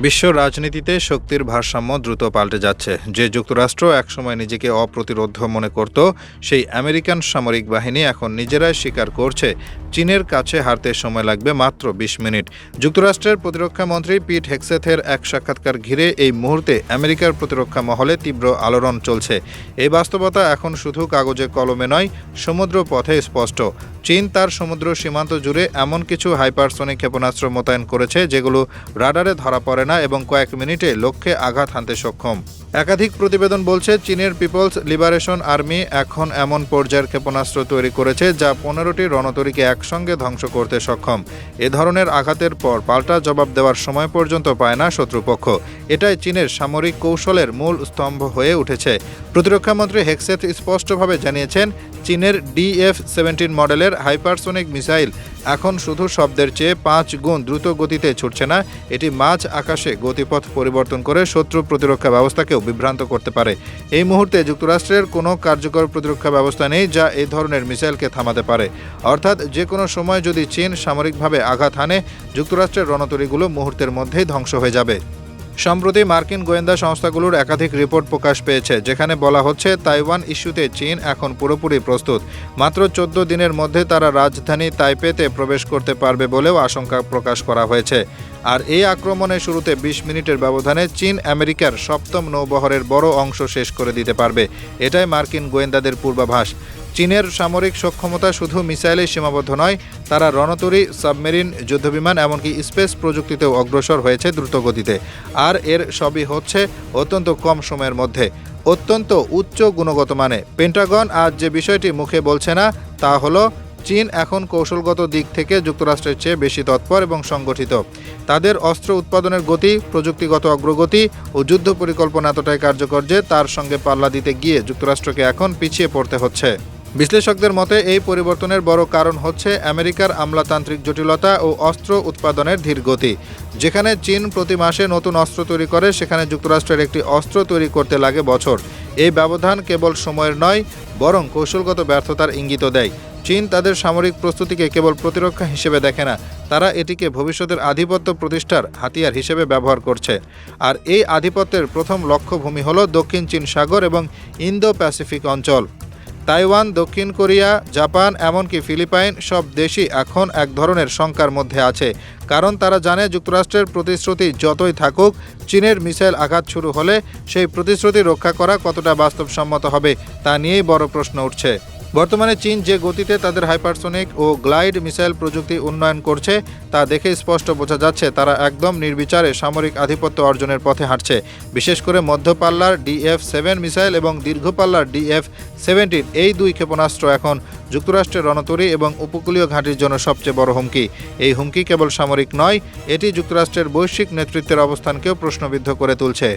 বিশ্ব রাজনীতিতে শক্তির ভারসাম্য দ্রুত পাল্টে যাচ্ছে। যে যুক্তরাষ্ট্র একসময় নিজেকে অপ্রতিরোধ্য মনে করত, সেই আমেরিকান সামরিক বাহিনী এখন নিজেরাই স্বীকার করছে চীনের কাছে হারতে সময় লাগবে মাত্র ২০ মিনিট। যুক্তরাষ্ট্রের প্রতিরক্ষা মন্ত্রী পিট হেগসেথের এক সাক্ষাৎকার ঘিরে এই মুহূর্তে আমেরিকার প্রতিরক্ষা মহলে তীব্র আলোড়ন চলছে। এই বাস্তবতা এখন শুধু কাগজে কলমে নয়, সমুদ্র পথে স্পষ্ট। চীন তার সমুদ্র সীমান্ত জুড়ে এমন কিছু হাইপারসনিক ক্ষেপণাস্ত্র মোতায়েন করেছে যেগুলো রাডারে ধরা পড়ে না এবং কয়েক মিনিটে লক্ষ্যে আঘাত হানতে সক্ষম। একাধিক প্রতিবেদন বলছে চীনের পিপলস লিবারেশন আর্মি এখন এমন পর্যায়ের ক্ষেপণাস্ত্র তৈরি করেছে যা ১৫টি রণতরীকে একসঙ্গে ধ্বংস করতে সক্ষম। এ ধরনের আঘাতের পর পাল্টা জবাব দেওয়ার সময় পর্যন্ত পায় না শত্রুপক্ষ। এটাই চীনের সামরিক কৌশলের মূল স্তম্ভ হয়ে উঠেছে। প্রতিরক্ষামন্ত্রী হেগসেথ স্পষ্টভাবে জানিয়েছেন, চীনের DF-17 মডেলের হাইপারসনিক মিসাইল এখন শুধু শব্দের চেয়ে ৫ গুণ দ্রুত গতিতে ছুটছে না, এটি মাঝ আকাশে গতিপথ পরিবর্তন করে শত্রু প্রতিরক্ষা ব্যবস্থাকেও বিভ্রান্ত করতে পারে। এই মুহূর্তে যুক্তরাষ্ট্রের কোনো কার্যকর প্রতিরক্ষা ব্যবস্থা নেই যা এই ধরনের মিসাইলকে থামাতে পারে। অর্থাৎ যে কোনো সময় যদি চীন সামরিকভাবে আঘাত হানে, যুক্তরাষ্ট্রের রণতরীগুলো মুহূর্তের মধ্যেই ধ্বংস হয়ে যাবে। সম্প্রতি মার্কিন গোয়েন্দা সংস্থাগুলোর একাধিক রিপোর্ট প্রকাশ পেয়েছে, যেখানে বলা হচ্ছে তাইওয়ান ইস্যুতে চীন এখন পুরোপুরি প্রস্তুত। মাত্র ১৪ দিনের মধ্যে তারা রাজধানী তাইপেতে প্রবেশ করতে পারবে বলেও আশঙ্কা প্রকাশ করা হয়েছে। আর এই আক্রমণের শুরুতে ২০ মিনিটের ব্যবধানে চীন আমেরিকার ৭ম নৌবহরের বড় অংশ শেষ করে দিতে পারবে, এটাই মার্কিন গোয়েন্দাদের পূর্বাভাস। চীনের সামরিক সক্ষমতা শুধু মিসাইলে সীমাবদ্ধ নয়, তারা রণতরী, সাবমেরিন, যুদ্ধবিমান এমনকি স্পেস প্রযুক্তিতেও অগ্রসর হয়েছে দ্রুতগতিতে। আর এর সবই হচ্ছে অত্যন্ত কম সময়ের মধ্যে, অত্যন্ত উচ্চ গুণগত মানে। পেন্টাগন আজ যে বিষয়টি মুখে বলছে না তা হলো, চীন এখন কৌশলগত দিক থেকে যুক্তরাষ্ট্রের চেয়ে বেশি তৎপর এবং সংগঠিত। তাদের অস্ত্র উৎপাদনের গতি, প্রযুক্তিগত অগ্রগতি ও যুদ্ধ পরিকল্পনা এতটাই কার্যকর যে তার সঙ্গে পাল্লা দিতে গিয়ে যুক্তরাষ্ট্রকে এখন পিছিয়ে পড়তে হচ্ছে। বিশ্লেষকদের মতে এই পরিবর্তনের বড় কারণ হচ্ছে আমেরিকার আমলাতান্ত্রিক জটিলতা ও অস্ত্র উৎপাদনের ধীর গতি। যেখানে চীন প্রতি মাসে নতুন অস্ত্র তৈরি করে, সেখানে যুক্তরাষ্ট্রের একটি অস্ত্র তৈরি করতে লাগে বছর। এই ব্যবধান কেবল সময়ের নয়, বরং কৌশলগত ব্যর্থতার ইঙ্গিতও দেয়। চীন তাদের সামরিক প্রস্তুতিকে কেবল প্রতিরক্ষা হিসেবে দেখে না, তারা এটিকে ভবিষ্যতের আধিপত্য প্রতিষ্ঠার হাতিয়ার হিসেবে ব্যবহার করছে। আর এই আধিপত্যের প্রথম লক্ষ্যভূমি হল দক্ষিণ চীন সাগর এবং ইন্দো প্যাসিফিক অঞ্চল। তাইওয়ান, দক্ষিণ কোরিয়া, জাপান এমনকি ফিলিপাইন সব দেশই এখন এক ধরনের শঙ্কার মধ্যে আছে, কারণ তারা জানে যুক্তরাষ্ট্রের প্রতিশ্রুতি যতই থাকুক, চীনের মিসাইল আঘাত শুরু হলে সেই প্রতিশ্রুতি রক্ষা করা কতটা বাস্তবসম্মত হবে তা নিয়েই বড় প্রশ্ন উঠছে। বর্তমানে চীন যে গতিতে তাদের হাইপারসনিক ও গ্লাইড মিসাইল প্রযুক্তি উন্নয়ন করছে তা দেখে স্পষ্ট বোঝা যাচ্ছে তারা একদম নির্বিচারে সামরিক আধিপত্য অর্জনের পথে হাঁটছে। বিশেষ করে মধ্যপাল্লার DF-7 মিসাইল এবং দীর্ঘপাল্লার DF-17, এই দুই ক্ষেপণাস্ত্র এখন যুক্তরাষ্ট্রের রণতরী এবং উপকূলীয় ঘাঁটির জন্য সবচেয়ে বড় হুমকি। এই হুমকি কেবল সামরিক নয়, এটি যুক্তরাষ্ট্রের বৈশ্বিক নেতৃত্বের অবস্থানকেও প্রশ্নবিদ্ধ করে তুলছে।